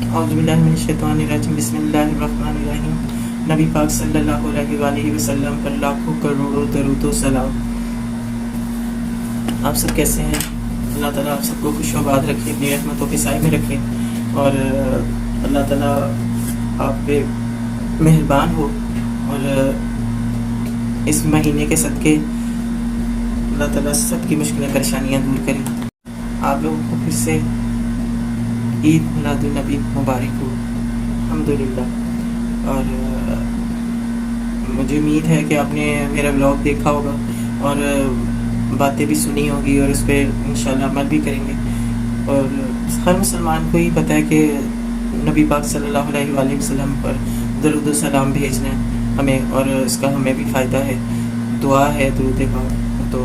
اعوذ باللہ من الشیطان الرجیم بسم اللہ الرحمن الرحیم۔ نبی پاک صلی اللہ علیہ وآلہ وسلم پر لاکھوں کروڑوں درود و سلام۔ آپ سب کیسے ہیں؟ اللہ تعالیٰ آپ سب کو خوش و آباد رکھے، اپنی رحمتوں کے سائے میں رکھے، اور اللہ تعالیٰ آپ پہ مہربان ہو، اور اس مہینے کے صدقے اللہ تعالیٰ سب کی مشکلیں پریشانیاں دور کریں۔ آپ لوگوں کو پھر سے عید میلاد النبی مبارک ہو، الحمدللہ۔ اور مجھے امید ہے کہ آپ نے میرا ولاگ دیکھا ہوگا اور باتیں بھی سنی ہوگی، اور اس پہ انشاءاللہ عمل بھی کریں گے۔ اور ہر مسلمان کو ہی پتہ ہے کہ نبی پاک صلی اللہ علیہ وآلہ وسلم پر درود و سلام بھیجنا ہے ہمیں، اور اس کا ہمیں بھی فائدہ ہے، دعا ہے درود پاک۔ تو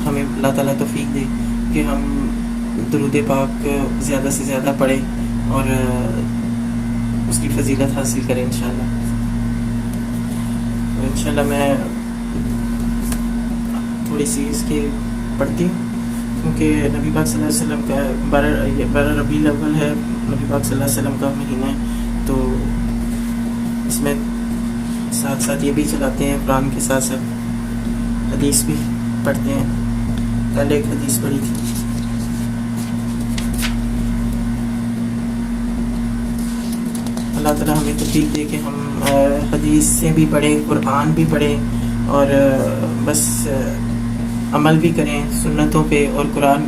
ہمیں اللہ تعالیٰ توفیق دے کہ ہم درود پاک زیادہ سے زیادہ پڑھیں اور اس کی فضیلت حاصل کریں انشاءاللہ۔ انشاءاللہ میں تھوڑی سی اس کی پڑھتی ہوں، کیونکہ نبی پاک صلی اللہ علیہ وسلم کا 12 ربیع الاول ہے، نبی پاک صلی اللہ علیہ وسلم کا مہینہ ہے، تو اس میں ساتھ ساتھ یہ بھی چلاتے ہیں، قرآن کے ساتھ ساتھ حدیث بھی پڑھتے ہیں۔ کل ایک حدیث پڑھی تھی۔ اللہ تعالیٰ ہمیں توفیق دے کہ ہم حدیث سے بھی پڑھیں، قرآن بھی پڑھیں، اور بس عمل بھی کریں سنتوں پہ، اور قرآن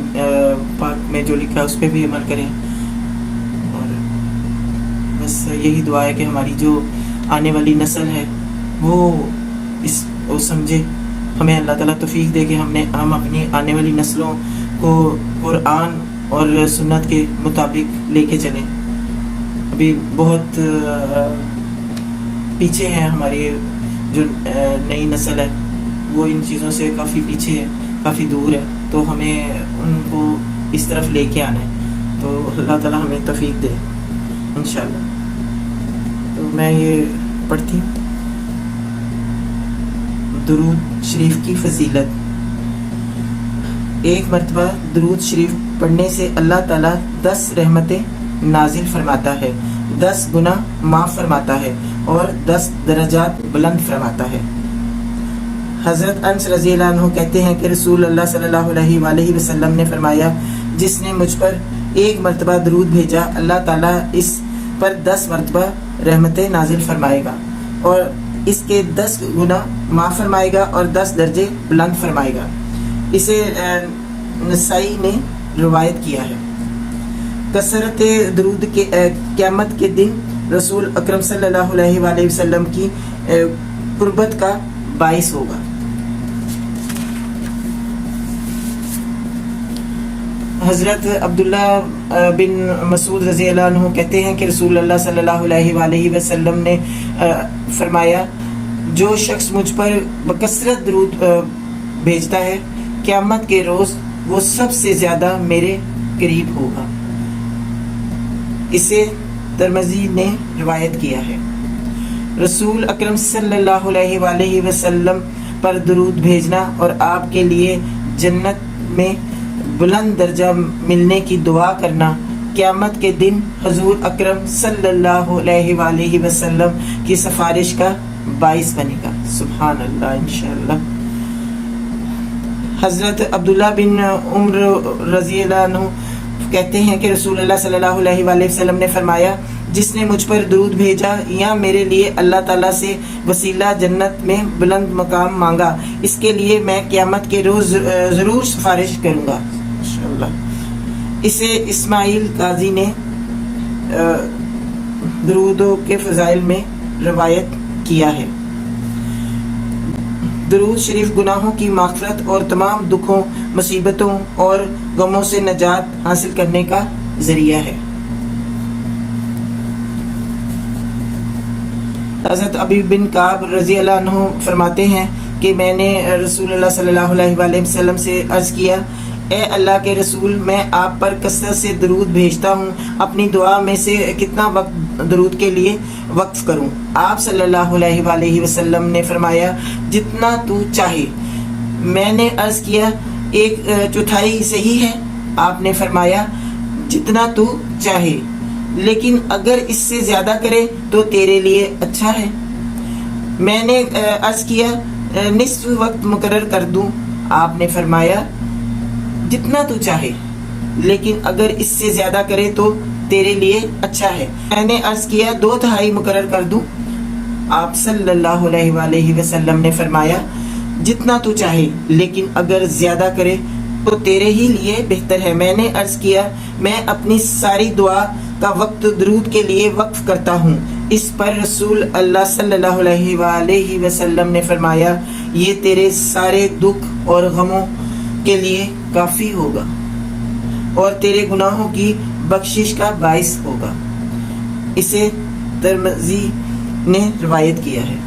پاک میں جو لکھا ہے اس پہ بھی عمل کریں۔ اور بس یہی دعا ہے کہ ہماری جو آنے والی نسل ہے وہ سمجھے، ہمیں اللہ تعالیٰ توفیق دے کہ ہم اپنی آنے والی نسلوں کو قرآن اور سنت کے مطابق لے کے چلیں۔ ابھی بہت پیچھے ہیں، ہماری جو نئی نسل ہے وہ ان چیزوں سے کافی پیچھے ہے، کافی دور ہے، تو ہمیں ان کو اس طرف لے کے آنا ہے۔ تو اللہ تعالیٰ ہمیں توفیق دے انشاءاللہ۔ تو میں یہ پڑھتی ہوں، درود شریف کی فضیلت۔ ایک مرتبہ درود شریف پڑھنے سے اللہ تعالیٰ 10 رحمتیں نازل فرماتا ہے، 10 گناہ معاف فرماتا ہے، اور 10 درجات بلند فرماتا ہے۔ حضرت انس رضی اللہ عنہ کہتے ہیں کہ رسول اللہ صلی اللہ علیہ وآلہ وسلم نے فرمایا، جس نے مجھ پر ایک مرتبہ درود بھیجا، اللہ تعالیٰ اس پر 10 مرتبہ رحمتیں نازل فرمائے گا، اور اس کے 10 گناہ معاف فرمائے گا، اور 10 درجے بلند فرمائے گا۔ اسے نسائی نے روایت کیا ہے۔ کثرت درود کے قیامت کے دن رسول اکرم صلی اللہ علیہ وآلہ وسلم کی قربت کا باعث ہوگا۔ حضرت عبداللہ بن مسعود رضی اللہ عنہ کہتے ہیں کہ رسول اللہ صلی اللہ علیہ وآلہ وسلم نے فرمایا، جو شخص مجھ پر بکثرت درود بھیجتا ہے، قیامت کے روز وہ سب سے زیادہ میرے قریب ہوگا۔ اسے ترمذی نے روایت کیا ہے۔ رسول اکرم صلی اللہ علیہ وآلہ وسلم پر درود بھیجنا اور آپ کے لیے جنت میں بلند درجہ ملنے کی دعا کرنا قیامت کے دن حضور اکرم صلی اللہ علیہ وآلہ وسلم کی سفارش کا باعث بنے گا۔ سبحان اللہ، انشاءاللہ۔ حضرت عبداللہ بن عمر رضی اللہ عنہ کہتے ہیں کہ رسول اللہ صلی اللہ علیہ وآلہ وسلم نے فرمایا، جس نے مجھ پر درود بھیجا یا میرے لیے اللہ تعالیٰ سے وسیلہ جنت میں بلند مقام مانگا، اس کے لیے میں قیامت کے روز ضرور سفارش کروں گا انشاءاللہ۔ اسے اسماعیل قاضی نے درودوں کے فضائل میں روایت کیا ہے۔ درود شریف گناہوں کی مغفرت اور تمام دکھوں، مصیبتوں اور غموں سے نجات حاصل کرنے کا ذریعہ ہے۔ حضرت ابی بن کعب رضی اللہ عنہ فرماتے ہیں کہ میں نے رسول اللہ صلی اللہ علیہ وآلہ وسلم سے عرض کیا، اے اللہ کے رسول، میں آپ پر کثرت سے درود بھیجتا ہوں، اپنی دعا میں سے کتنا وقت درود کے لیے وقف کروں؟ آپ صلی اللہ علیہ وآلہ وسلم نے فرمایا، جتنا تو چاہے۔ میں نے عرض کیا، 1/4 صحیح ہے؟ آپ نے فرمایا، جتنا تو چاہے۔ لیکن اگر اس سے زیادہ کرے تو تیرے لیے اچھا ہے۔ میں نے عرض کیا نصف وقت مقرر کر دوں؟ آپ نے فرمایا جتنا تو چاہے، لیکن اگر اس سے زیادہ کرے تو تیرے لیے اچھا ہے۔ میں نے عرض کیا 2/3 مقرر کر دوں؟ آپ صلی اللہ علیہ وآلہ وسلم نے فرمایا جتنا تو چاہے، لیکن اگر زیادہ کرے تو تیرے ہی لیے بہتر ہے۔ میں نے عرض کیا میں اپنی ساری دعا کا وقت درود کے لیے وقف کرتا ہوں۔ اس پر رسول اللہ صلی اللہ علیہ وآلہ وسلم نے فرمایا یہ تیرے سارے دکھ اور غموں کے لیے کافی ہوگا اور تیرے گناہوں کی بخشش کا باعث ہوگا۔ اسے ترمذی نے روایت کیا ہے۔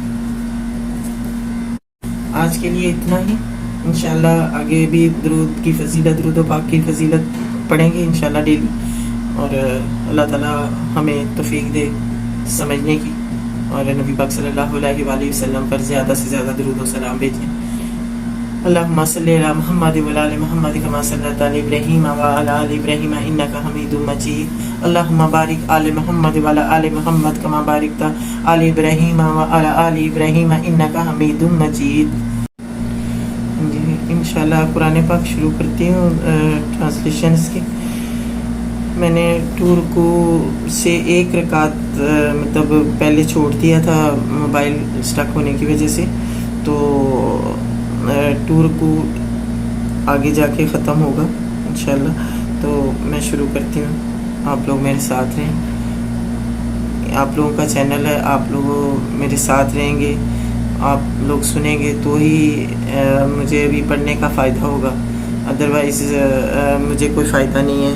آج کے لیے اتنا ہی، انشاءاللہ آگے بھی درود کی فضیلت، درود و پاک کی فضیلت پڑھیں گے انشاءاللہ ڈیلی، اور اللہ تعالیٰ ہمیں توفیق دے سمجھنے کی، اور نبی پاک صلی اللہ علیہ وآلہ وسلم پر زیادہ سے زیادہ درود و سلام بھیجیں۔ اللہم صلی علی محمد وعلی آل محمد کما صلیت علی ابراہیم وعلی آل ابراہیم انک حمید مجید۔ اللہم بارک علی محمد وعلی آل محمد کما بارکت علی ابراہیم وعلی آل ابراہیم انک حمید مجید۔ انشاءاللہ قرآن پاک شروع کرتی ہوں ٹرانسلیشنز کی۔ میں نے ٹور کو سے 1 رکعت مطلب پہلے چھوڑ دیا تھا موبائل اسٹک ہونے کی وجہ سے، تو ٹور کو آگے جا کے ختم ہوگا انشاءاللہ۔ تو میں شروع کرتی ہوں، آپ لوگ میرے ساتھ رہیں۔ آپ لوگوں کا چینل ہے، آپ لوگ میرے ساتھ رہیں گے، آپ لوگ سنیں گے تو ہی مجھے بھی پڑھنے کا فائدہ ہوگا، ادروائز مجھے کوئی فائدہ نہیں ہے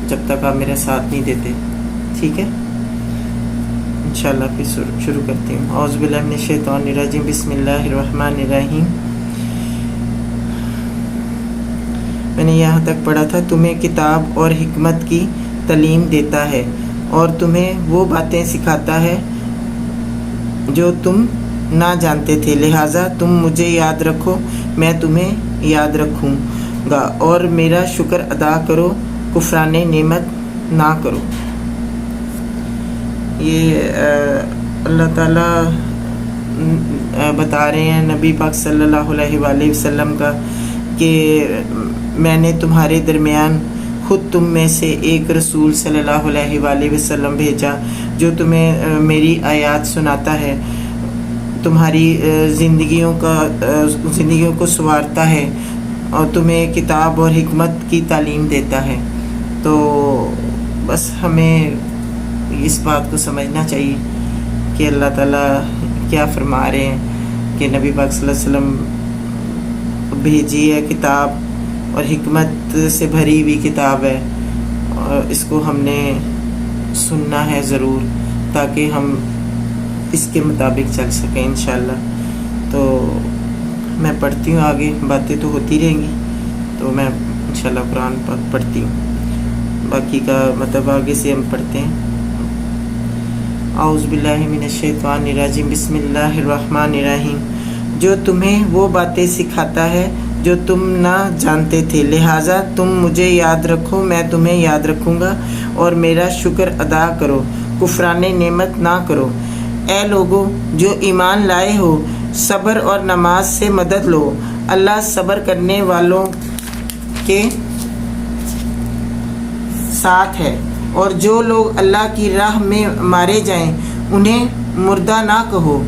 جب تک آپ میرا ساتھ نہیں دیتے، ٹھیک ہے؟ انشاءاللہ پھر شروع کرتی ہوں۔ اعوذ باللہ من الشیطان الرجیم، بسم اللہ الرحمن الرحیم۔ میں نے یہاں تک پڑھا تھا تمہیں کتاب اور حکمت کی تعلیم دیتا ہے اور تمہیں وہ باتیں سکھاتا ہے جو تم نہ جانتے تھے، لہٰذا تم مجھے یاد رکھو، میں تمہیں یاد رکھوں گا، اور میرا شکر ادا کرو، کفران نعمت نہ کرو۔ یہ اللہ تعالیٰ بتا رہے ہیں نبی پاک صلی اللہ علیہ وآلہ وسلم کا کہ میں نے تمہارے درمیان خود تم میں سے ایک رسول صلی اللہ علیہ وآلہ وسلم بھیجا جو تمہیں میری آیات سناتا ہے، تمہاری زندگیوں کو سنوارتا ہے، اور تمہیں کتاب اور حکمت کی تعلیم دیتا ہے۔ تو بس ہمیں اس بات کو سمجھنا چاہیے کہ اللہ تعالیٰ کیا فرما رہے ہیں کہ نبی پاک صلی اللہ علیہ وسلم بھیجی ہے کتاب، اور حکمت سے بھری ہوئی کتاب ہے، اور اس کو ہم نے سننا ہے ضرور تاکہ ہم اس کے مطابق چل سکیں انشاءاللہ۔ تو میں پڑھتی ہوں، آگے باتیں تو ہوتی رہیں گی، تو میں انشاءاللہ قرآن پاک پڑھتی ہوں، باقی کا مطلب آگے سے ہم پڑھتے ہیں۔ اعوذ باللہ من الشیطان الرجیم، بسم اللہ الرحمن الرحیم۔ جو تمہیں وہ باتیں سکھاتا ہے جو تم نہ جانتے تھے، لہٰذا تم مجھے یاد رکھو، میں تمہیں یاد رکھوں گا، اور میرا شکر ادا کرو، کفران نعمت نہ کرو۔ اے لوگو جو ایمان لائے ہو، صبر اور نماز سے مدد لو، اللہ صبر کرنے والوں کے ساتھ ہے، اور جو لوگ اللہ کی راہ میں مارے جائیں انہیں مردہ نہ کہو،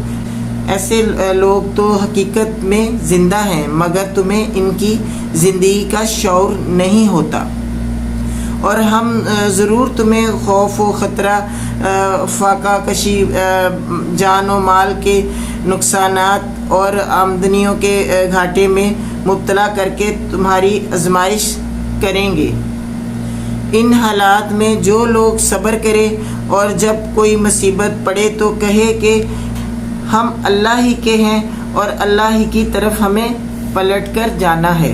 ایسے لوگ تو حقیقت میں زندہ ہیں مگر تمہیں ان کی زندگی کا شعور نہیں ہوتا، اور ہم ضرور تمہیں خوف و خطرہ، فاقہ کشی، جان و مال کے نقصانات اور آمدنیوں کے گھاٹے میں مبتلا کر کے تمہاری آزمائش کریں گے۔ ان حالات میں جو لوگ صبر کرے اور جب کوئی مصیبت پڑے تو کہے کہ ہم اللہ ہی کے ہیں اور اللہ ہی کی طرف ہمیں پلٹ کر جانا ہے،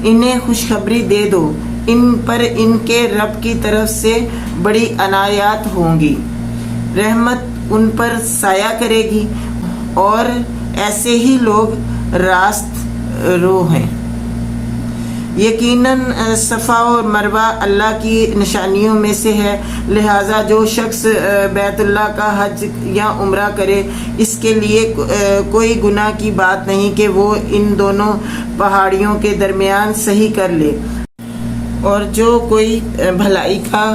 انہیں خوشخبری دے دو، ان پر ان کے رب کی طرف سے بڑی عنایات ہوں گی، رحمت ان پر سایہ کرے گی، اور ایسے ہی لوگ راست رو ہیں۔ یقیناً صفا اور مروہ اللہ کی نشانیوں میں سے ہے، لہٰذا جو شخص بیت اللہ کا حج یا عمرہ کرے اس کے لیے کوئی گناہ کی بات نہیں کہ وہ ان دونوں پہاڑیوں کے درمیان صحیح کر لے، اور جو کوئی بھلائی کا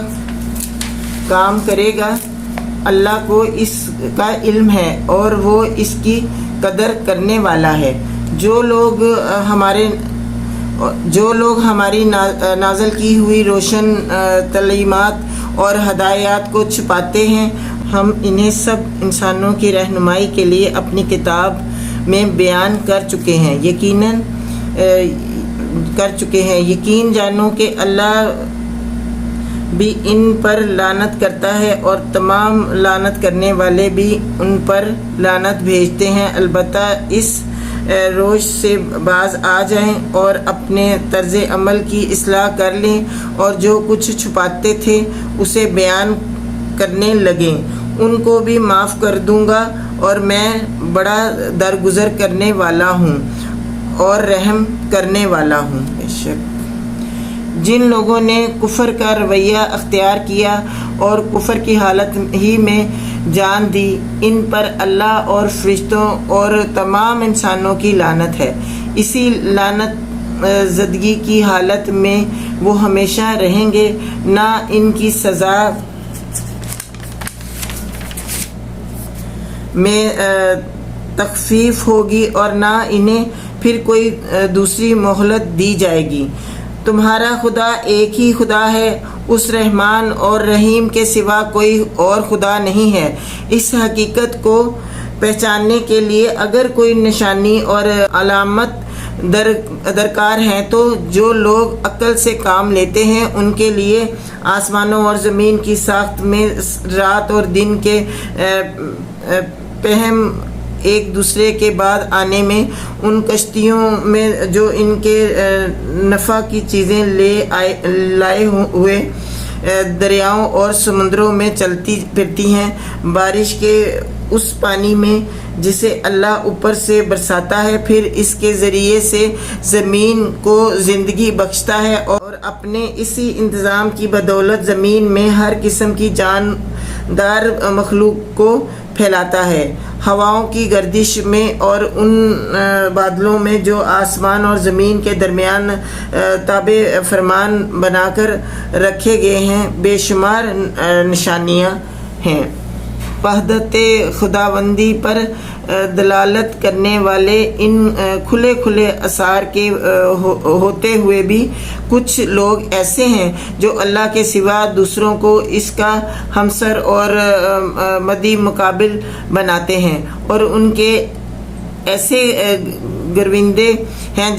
کام کرے گا اللہ کو اس کا علم ہے اور وہ اس کی قدر کرنے والا ہے۔ جو لوگ ہماری نازل کی ہوئی روشن تعلیمات اور ہدایات کو چھپاتے ہیں، ہم انہیں سب انسانوں کی رہنمائی کے لیے اپنی کتاب میں بیان کر چکے ہیں۔ یقین جانو کہ اللہ بھی ان پر لعنت کرتا ہے اور تمام لعنت کرنے والے بھی ان پر لعنت بھیجتے ہیں، البتہ اس روش سے باز آ جائیں اور اپنے طرز عمل کی اصلاح کر لیں اور جو کچھ چھپاتے تھے اسے بیان کرنے لگیں، ان کو بھی معاف کر دوں گا، اور میں بڑا درگزر کرنے والا ہوں اور رحم کرنے والا ہوں۔ بے شک جن لوگوں نے کفر کا رویہ اختیار کیا اور کفر کی حالت ہی میں جان دی، ان پر اللہ اور فرشتوں اور تمام انسانوں کی لعنت ہے۔ اسی لعنت زدگی کی حالت میں وہ ہمیشہ رہیں گے، نہ ان کی سزا میں تخفیف ہوگی اور نہ انہیں پھر کوئی دوسری مہلت دی جائے گی۔ تمہارا خدا ایک ہی خدا ہے، اس رحمان اور رحیم کے سوا کوئی اور خدا نہیں ہے۔ اس حقیقت کو پہچاننے کے لیے اگر کوئی نشانی اور علامت درکار ہیں تو جو لوگ عقل سے کام لیتے ہیں ان کے لیے آسمانوں اور زمین کی ساخت میں رات اور دن کے پہم ایک دوسرے کے بعد آنے میں، ان کشتیوں میں جو ان کے نفع کی چیزیں لائے ہوئے دریاؤں اور سمندروں میں چلتی پھرتی ہیں، بارش کے اس پانی میں جسے اللہ اوپر سے برساتا ہے، پھر اس کے ذریعے سے زمین کو زندگی بخشتا ہے اور اپنے اسی انتظام کی بدولت زمین میں ہر قسم کی جاندار مخلوق کو پھیلاتا ہے۔ ہواؤں کی گردش میں اور ان بادلوں میں جو آسمان اور زمین کے درمیان تابع فرمان بنا کر رکھے گئے ہیں، بے شمار نشانیاں ہیں۔ وحدت خداوندی پر دلالت کرنے والے ان کھلے اثار کے ہوتے ہوئے بھی کچھ لوگ ایسے ہیں جو اللہ کے سوا دوسروں کو اس کا ہمسر اور مدی مقابل بناتے ہیں، اور ان کے ایسے گرویندے ہیں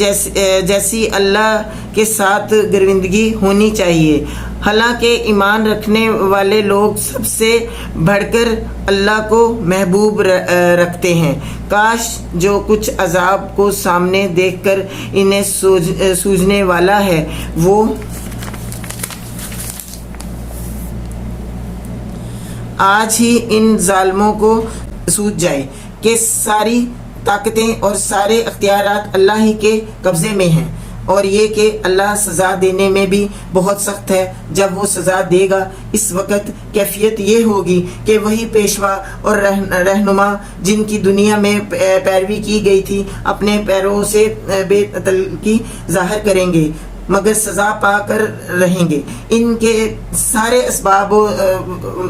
جیسی اللہ کے ساتھ گرویندگی ہونی چاہیے۔ حالانکہ ایمان رکھنے والے لوگ سب سے بڑھ کر اللہ کو محبوب رکھتے ہیں۔ کاش جو کچھ عذاب کو سامنے دیکھ کر انہیں سوجنے والا ہے وہ آج ہی ان ظالموں کو سوج جائے کہ ساری طاقتیں اور سارے اختیارات اللہ ہی کے قبضے میں ہیں، اور یہ کہ اللہ سزا دینے میں بھی بہت سخت ہے۔ جب وہ سزا دے گا اس وقت کیفیت یہ ہوگی کہ وہی پیشوا اور رہنما جن کی دنیا میں پیروی کی گئی تھی اپنے پیروں سے بے تعلقی ظاہر کریں گے، مگر سزا پا کر رہیں گے۔ ان کے سارے اسباب و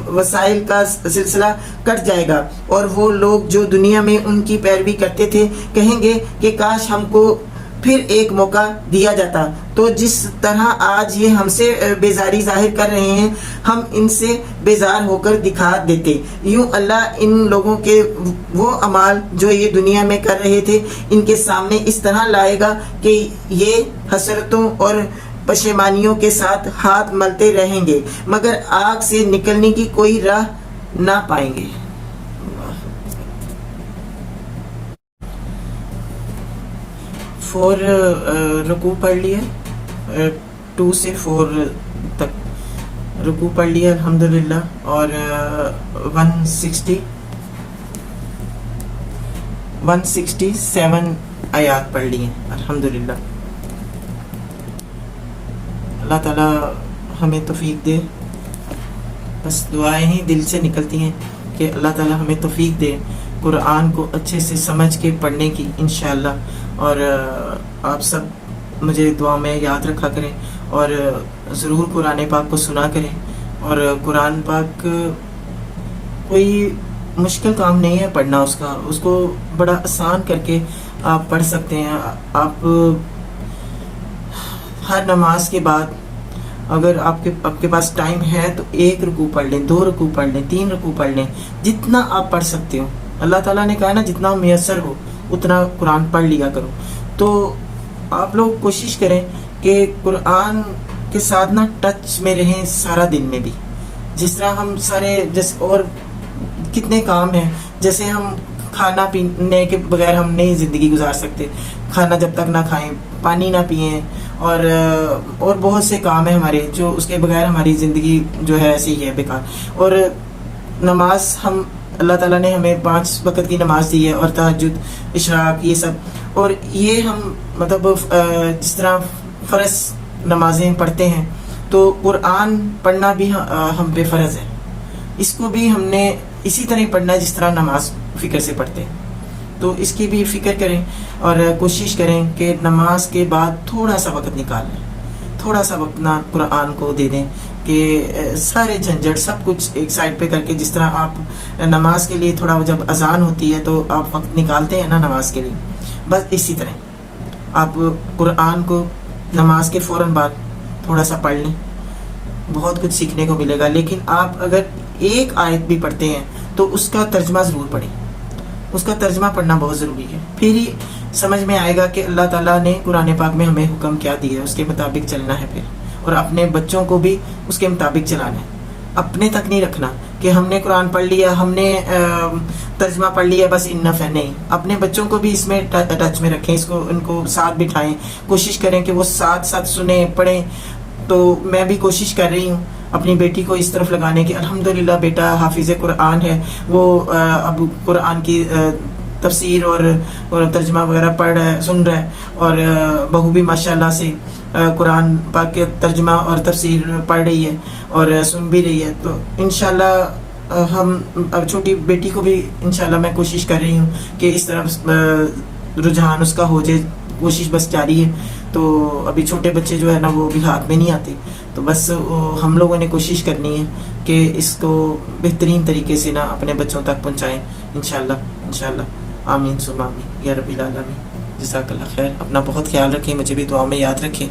وسائل کا سلسلہ کٹ جائے گا، اور وہ لوگ جو دنیا میں ان کی پیروی کرتے تھے کہیں گے کہ کاش ہم کو پھر ایک موقع دیا جاتا، تو جس طرح آج یہ ہم سے بیزاری ظاہر کر رہے ہیں ہم ان سے بیزار ہو کر دکھا دیتے۔ یوں اللہ ان لوگوں کے وہ اعمال جو یہ دنیا میں کر رہے تھے ان کے سامنے اس طرح لائے گا کہ یہ حسرتوں اور پشیمانیوں کے ساتھ ہاتھ ملتے رہیں گے، مگر آگ سے نکلنے کی کوئی راہ نہ پائیں گے۔ 4 رکوع پڑھ لیے، 2 سے 4 تک رکوع پڑھ لیا الحمدللہ، اور 167 آیات پڑھ لی ہیں الحمدللہ۔ اللہ تعالیٰ ہمیں توفیق دے. بس دعائیں ہی دل سے نکلتی ہیں کہ اللہ تعالیٰ ہمیں توفیق دے قرآن کو اچھے سے سمجھ کے پڑھنے کی انشاءاللہ. اور آپ سب مجھے دعا میں یاد رکھا کریں اور ضرور قرآن پاک کو سنا کریں. اور قرآن پاک کوئی مشکل کام نہیں ہے پڑھنا، اس کو بڑا آسان کر کے آپ پڑھ سکتے ہیں. آپ ہر نماز کے بعد اگر آپ کے پاس ٹائم ہے تو 1 رکوع پڑھ لیں، 2 رکوع پڑھ لیں، 3 رکوع پڑھ لیں، جتنا آپ پڑھ سکتے ہو. اللہ تعالیٰ نے کہا نا جتنا میسر ہو اتنا قرآن پڑھ لیا کرو. تو آپ لوگ کوشش کریں کہ قرآن کے ساتھ نا ٹچ میں رہیں سارا دن میں بھی. جس طرح ہم سارے اور کتنے کام ہیں، جیسے ہم کھانا پینے کے بغیر ہم نہیں زندگی گزار سکتے، کھانا جب تک نہ کھائیں، پانی نہ پئیں، اور بہت سے کام ہیں ہمارے جو اس کے بغیر ہماری زندگی جو ہے ایسی ہی ہے بیکار. اور نماز ہم اللہ تعالیٰ نے ہمیں 5 وقت کی نماز دی ہے، اور تہجد، اشراق، یہ سب. اور یہ ہم مطلب جس طرح فرض نمازیں پڑھتے ہیں تو قرآن پڑھنا بھی ہم پہ فرض ہے. اس کو بھی ہم نے اسی طرح پڑھنا ہے جس طرح نماز فکر سے پڑھتے ہیں. تو اس کی بھی فکر کریں اور کوشش کریں کہ نماز کے بعد تھوڑا سا وقت نکال لیں، تھوڑا سا وقت نہ قرآن کو دے دیں کہ سارے جھنجھٹ سب کچھ ایک سائڈ پہ کر کے. جس طرح آپ نماز کے لیے تھوڑا جب اذان ہوتی ہے تو آپ وقت نکالتے ہیں نا نماز کے لیے، بس اسی طرح آپ قرآن کو نماز کے فوراً بعد تھوڑا سا پڑھ لیں. بہت کچھ سیکھنے کو ملے گا. لیکن آپ اگر ایک آیت بھی پڑھتے ہیں تو اس کا ترجمہ ضرور پڑھیں، اس کا ترجمہ پڑھنا بہت ضروری ہے. پھر ہی سمجھ میں آئے گا کہ اللہ تعالیٰ نے قرآن پاک میں ہمیں حکم کیا دیا ہے، اس کے مطابق چلنا ہے. پھر اور اپنے بچوں کو بھی اس کے مطابق چلانا ہے. اپنے تک نہیں رکھنا کہ ہم نے قرآن پڑھ لیا، ہم نے ترجمہ پڑھ لیا، بس انف ہے. نہیں، اپنے بچوں کو بھی اس میں ٹچ میں رکھیں، ان کو ساتھ بٹھائیں، کوشش کریں کہ وہ ساتھ سنیں، پڑھیں. تو میں بھی کوشش کر رہی ہوں اپنی بیٹی کو اس طرف لگانے کی. الحمدللہ بیٹا حافظ قرآن ہے، وہ اب قرآن کی تفسیر اور ترجمہ وغیرہ پڑھ رہا ہے، سن رہا ہے. اور بہو بھی ماشاءاللہ سے قرآن پاک کے ترجمہ اور تفسیر پڑھ رہی ہے اور سن بھی رہی ہے. تو انشاءاللہ ہم اب چھوٹی بیٹی کو بھی انشاءاللہ میں کوشش کر رہی ہوں کہ اس طرف رجحان اس کا ہو جائے. کوشش بس جاری ہے. تو ابھی چھوٹے بچے جو ہے نا وہ بھی ہاتھ میں نہیں آتے. تو بس ہم لوگوں نے کوشش کرنی ہے کہ اس کو بہترین طریقے سے نا اپنے بچوں تک پہنچائیں انشاءاللہ. آمین ثم آمین یا رب العالمین. جزاک اللہ خیر. اپنا بہت خیال رکھیں، مجھے بھی دعاؤں میں یاد رکھیں.